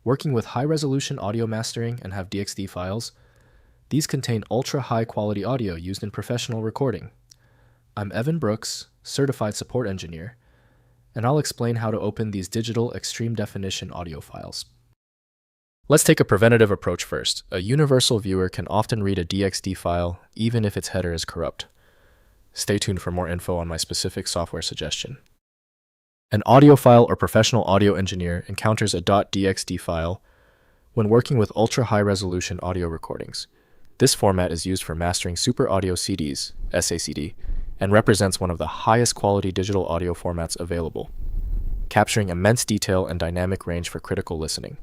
Working with high-resolution audio mastering and have DXD files, these contain ultra-high quality audio used in professional recording. I'm Evan Brooks, Certified Support Engineer, and I'll explain how to open these digital extreme definition audio files. Let's take a preventative approach first. A universal viewer can often read a DXD file even if its header is corrupt. Stay tuned for more info on my specific software suggestion. An audiophile or professional audio engineer encounters a .dxd file when working with ultra-high-resolution audio recordings. This format is used for mastering super audio CDs, SACD, and represents one of the highest quality digital audio formats available, capturing immense detail and dynamic range for critical listening.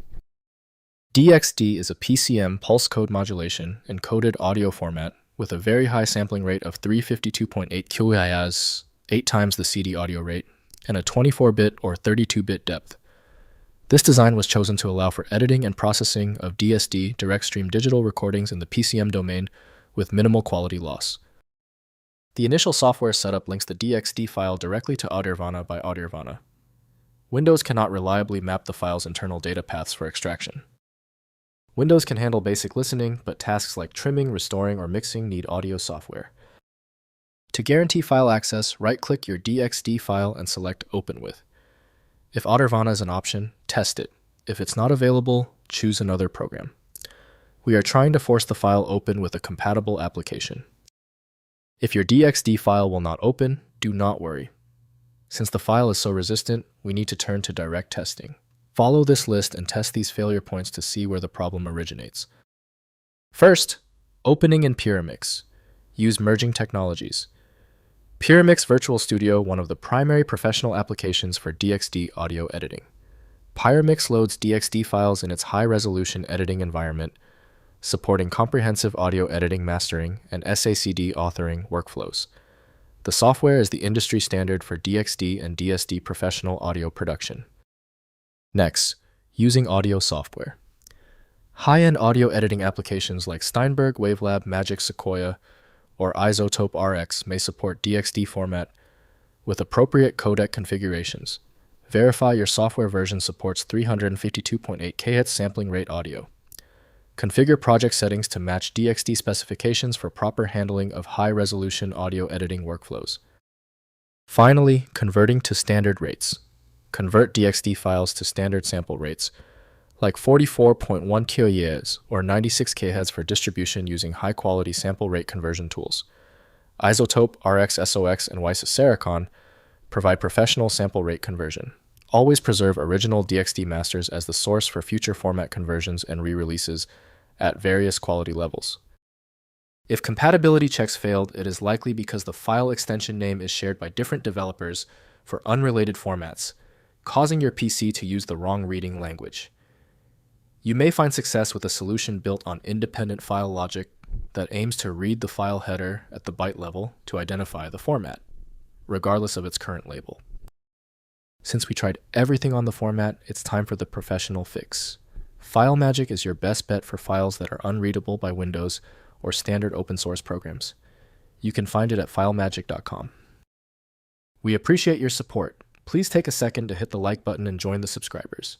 DXD is a PCM pulse code modulation encoded audio format with a very high sampling rate of 352.8 kHz, 8 times the CD audio rate, and a 24-bit or 32-bit depth. This design was chosen to allow for editing and processing of DSD direct stream digital recordings in the PCM domain with minimal quality loss. The initial software setup links the DXD file directly to Audirvana by Audirvana. Windows cannot reliably map the file's internal data paths for extraction. Windows can handle basic listening, but tasks like trimming, restoring, or mixing need audio software. To guarantee file access, right-click your DXD file and select Open With. If Audirvana is an option, test it. If it's not available, choose another program. We are trying to force the file open with a compatible application. If your DXD file will not open, do not worry. Since the file is so resistant, we need to turn to direct testing. Follow this list and test these failure points to see where the problem originates. First, opening in Pyramix. Use merging technologies. Pyramix Virtual Studio, one of the primary professional applications for DXD audio editing. Pyramix loads DXD files in its high-resolution editing environment, supporting comprehensive audio editing, mastering, and SACD authoring workflows. The software is the industry standard for DXD and DSD professional audio production. Next, using audio software. High-end audio editing applications like Steinberg, Wavelab, Magic, Sequoia, or Isotope RX may support DXD format with appropriate codec configurations. Verify your software version supports 352.8 kHz sampling rate audio. Configure project settings to match DXD specifications for proper handling of high-resolution audio editing workflows. Finally, converting to standard rates. Convert DXD files to standard sample rates, like 44.1 kHz or 96 kHz for distribution using high-quality sample rate conversion tools. Isotope, RX, SOX, and Weiss-Sericon provide professional sample rate conversion. Always preserve original DXD masters as the source for future format conversions and re-releases at various quality levels. If compatibility checks failed, it is likely because the file extension name is shared by different developers for unrelated formats, causing your PC to use the wrong reading language. You may find success with a solution built on independent file logic that aims to read the file header at the byte level to identify the format, regardless of its current label. Since we tried everything on the format, it's time for the professional fix. FileMagick is your best bet for files that are unreadable by Windows or standard open source programs. You can find it at filemagick.com. We appreciate your support. Please take a second to hit the like button and join the subscribers.